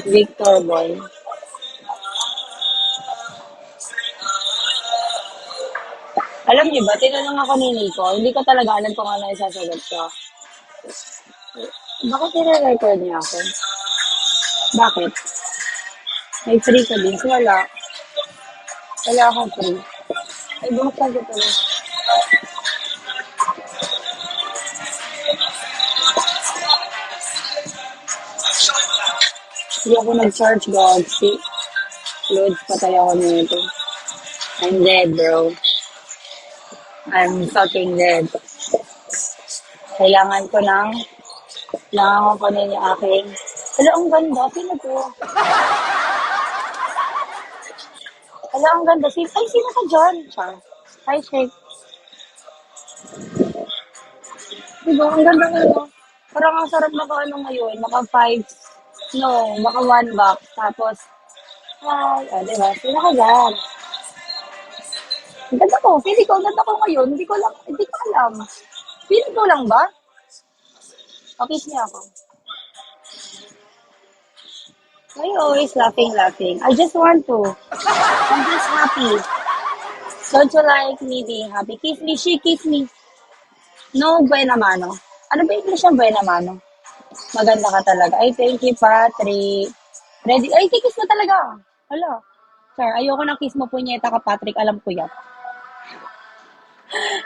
Victor Boy. Alam niyo ba, tinanong ako ni Nico, hindi ko talaga alam kung ano yung sasagot ko. Bakit nire-record niya ako? Bakit? May free ka din. Wala. Wala akong free. Ay, buksan ko pala. Hindi ako nag-search, God. See? Loads, patay ako nito. I'm dead, bro. I'm fucking dead. Kailangan ko kunin yung aking. Hala, ang ganda. Sino to? Hala, ang ganda. Ay, sino ka dyan? Char. Hi, Shake. Diba, ang ganda nga. Parang ang sarap ano ngayon. Naka 5, no, naka 1 box. Tapos, hi. Diba? Sino ka dyan? Ang ganda ko. Ang ganda ko ngayon. Hindi ko alam. Feeling ko lang ba? Pakis niya ako. Why you always laughing? I just want to. I'm just happy. Don't you like me being happy? Kiss me, she kiss me. No, buena mano. Ano ba English ang buena mano? Maganda ka talaga. Ay, thank you, Patrick. Ready? Ay, kiss mo talaga. Hala. Sir, ayoko ng kiss mo, punyeta ka, Patrick. Alam ko yan.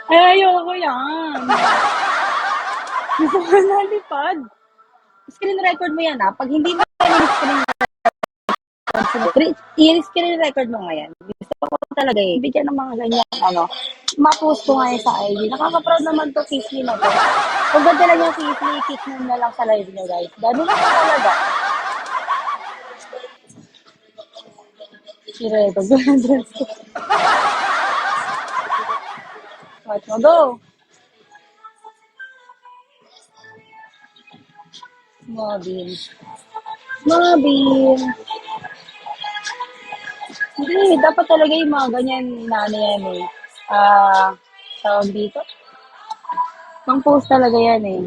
Ay, ayoko yan. Gusto ko nalipad. Screen record mo yan, ha? Pag hindi mo i-screen record mo nga yan. Gusto ko talaga eh. Bigyan ng mga ganyan, ma-post ko ngayon sa IG. Nakaka-proud naman to kiss me na to. Kung ganda lang yung kiss me, kiss me na lang sa live nyo, guys. Gano'n lang talaga. I-record ko yung dress ko. Watch mo, go! Mobile. Hindi, dapat talaga yung mga ganyan, yan eh. Tawag dito? Pang-post talaga yan eh.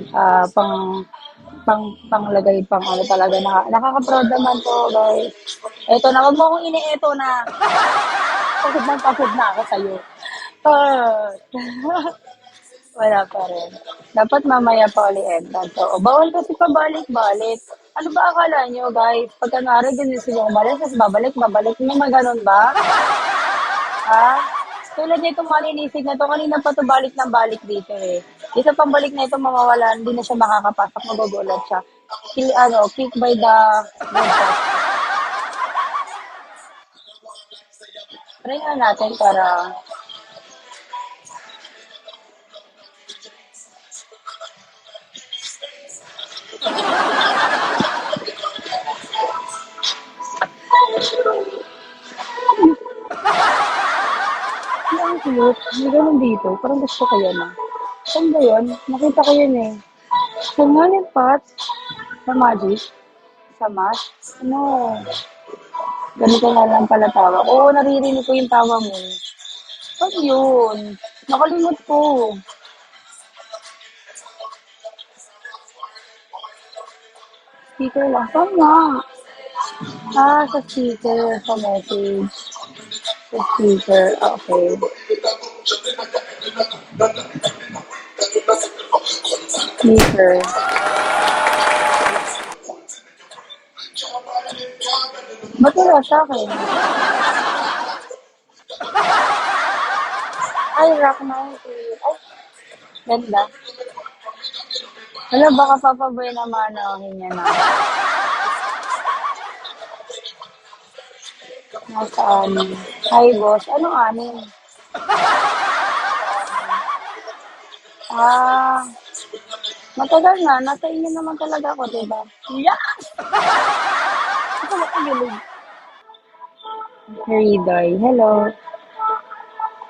Panglagay, talaga. Nakaka-proud naman to, guys. Eto na, wag mo akong ini-eto na. Pagod na ako sa'yo. Ah, wala pa rin. Dapat mamaya pa ulit. Bawal kasi pabalik-balik. Ano ba akala nyo, guys? Pagka nari, ganun sila umalis, tapos babalik. May maganon ba? Ha? Tulad nito malinisig na to, kanina pa to balik ng balik dito eh. Isa pang balik na ito, mawawala, hindi na siya makakapasok, magugulat siya. Kick by the broadcast. Try nga natin para ang cute. May ganun dito. Parang gusto ko yan ah. Saan ba yun? Nakita ko yun eh. Saan nga yung pot? Sa Magic? Sa Mash? Ano? Ganito na lang pala tawa. Oo, naririnig ko yung tawa mo. Ano yun? Nakalimot ko. Speaker lang. Saan nga? Sa speaker. Sa message. Sa speaker. Okay. Speaker. Ba't wala sa akin? Ay, Rock 90. Ay, ganda. Wala, baka papaboy naman niya na. Nasa anin. Hi, boss. Anong anin? Matagal na. Nasa inyo naman talaga ako, diba? Yeah! Ito makagilid. Heriday. Hello.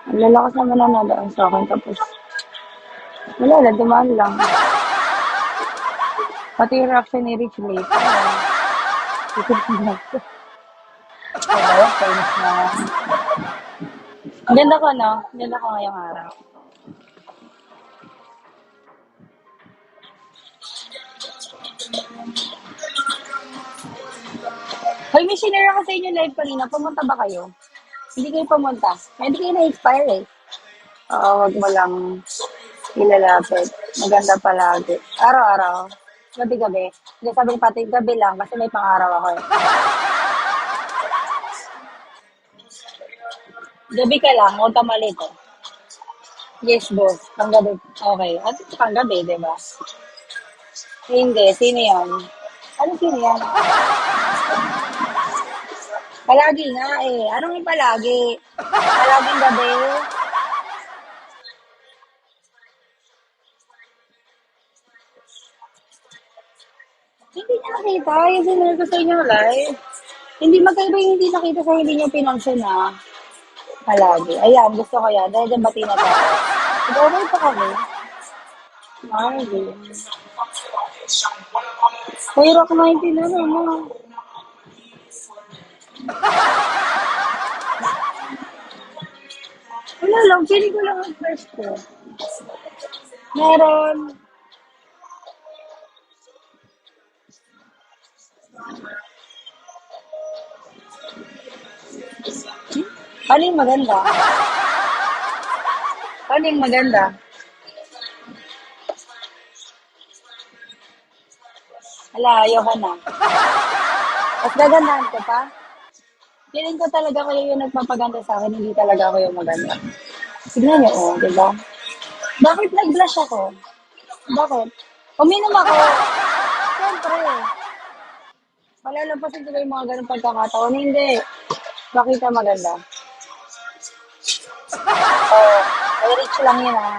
Ang lalakas naman na nadaan sa akin. Tapos, wala, dumaan lang. Pati yung reaction ni Rich late. Famous na. Ganda ko, no? Ganda ko ngayong araw. Hoy, may shinare ako sa inyo live kanina. Pumunta ba kayo? Hindi kayo pumunta. Ay, hindi kayo na-expire eh. Oo, wag mo lang ilalapit. Maganda palagi. Araw-araw. Gabi-gabi. Hindi sabi ko pati gabi lang kasi may pang-araw ako eh. Gabi ka lang, huwag ka malito. Yes, boss. Panggabi. Okay. At panggabi, di ba? Hindi. Sino yan? Ano sino yan? Palagi nga eh. Anong yung palagi? Palaging gabi? Hindi niya nakita. Yung sinunod ko sa inyo live. Hindi magkaiba yung hindi nakita sa hindi niyo pinansin na. Palagi. Ayan, gusto ko yan. Dahil dyan bati na tayo. Nag-okay pa kami. Ay, Kay Rock 19 ano, no? Wala lang, feeling ko lang ang first ko. Meron. Ano yung maganda? Ano yung maganda? Wala, ayoko na. Mas gagandahan ko pa. Feeling ko talaga kayo yung nagpapaganda sa akin, hindi talaga ako yung maganda. Tignan niyo, oh, di ba? Bakit nag-blush ako? Bakit? Uminom ako. Siyempre. Palalampasin ko ba yung mga ganong pagkakataon? Hindi. Bakita maganda. Oh, may reach lang yun ah.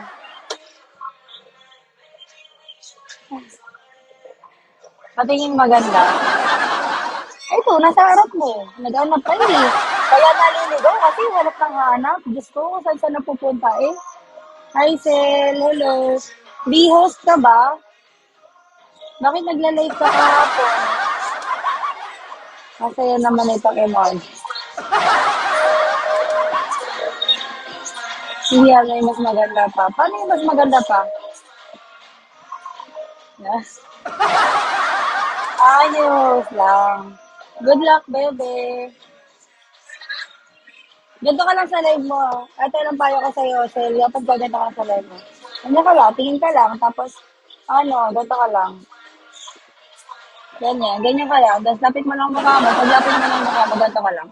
Patingin maganda. Ito, nasa harap mo. Naghanap ka eh. Kaya naliligaw kasi hanap ng hanap. Diyos ko, kung saan saan napupunta eh. Hi, Sel. Hello. B-host ka ba? Bakit nagla-live ka kahapon? Masaya naman itong emoji. Hindi yan yung mas maganda pa. Paano yung mas maganda pa? Yes. Ayos lang. Good luck, bebe. Ganto ka lang sa live mo. Ito lang payo ko sa'yo, Celia. Pag ganito ka sa live mo. Ano ka lang, tingin ka lang. Tapos, ganito ka lang. Ganyan, ganyan ka lang. Tapos lapit mo lang mukha mo. Pag lapit mo lang mukha mo, ganito ka lang.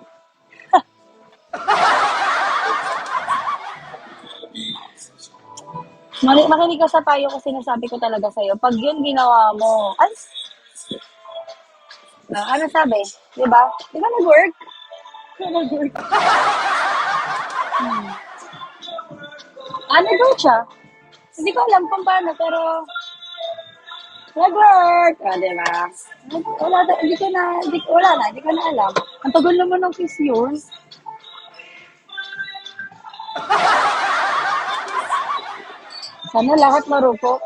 Makinig ka sa payo ko sinasabi ko talaga sa'yo. Pag yun ginawa mo, ay, ano sabi? Diba? Di ba nag-work? Di ba nag-work? Nag-work siya. Hindi ko alam kung paano, pero nag-work. Diba? Wala, hindi ko na alam. Ang tagal naman ng kiss yun. Sana lahat marupok.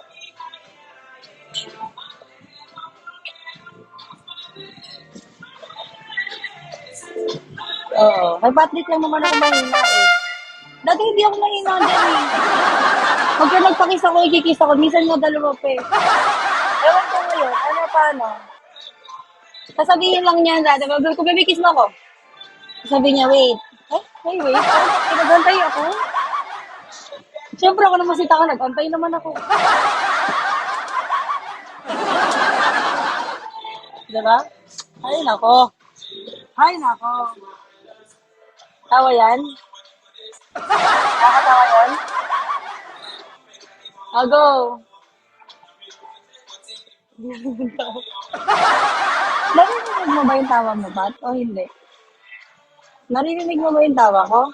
Oo. Nag-battery lang naman ako mahina eh. Dati hindi ako mahina dyan eh. Pagka nagpakis ako, ikikis ako. Minsan nga dalawa pa eh. Ewan ko ngayon. Ano, paano? Sasabihin lang niya dati. Kung baby kiss mo ako. Sabi niya, wait. Wait. Pinagantay ako. Siyempre ako naman si Taka. Nag-antay naman ako. Diba? Ay, nako. Ay, nako. Tawa yan? Nakakatawa yan? Go. Narinig mo ba yung tawa mo, Pat? O hindi? Narinig mo ba yung tawa ko?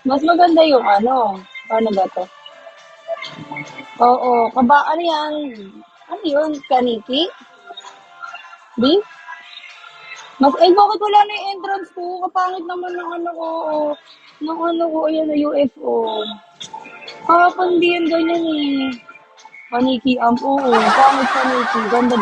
Mas maganda yung paano ba to? Oo, ano yan? Ano yun? Kaniki? Di? Bakit wala na yung entrance ko? Kapangit naman ng ayan na UFO. Kahapon di yan ganyan eh. Paniki, oo. Pangit paniki. Ganda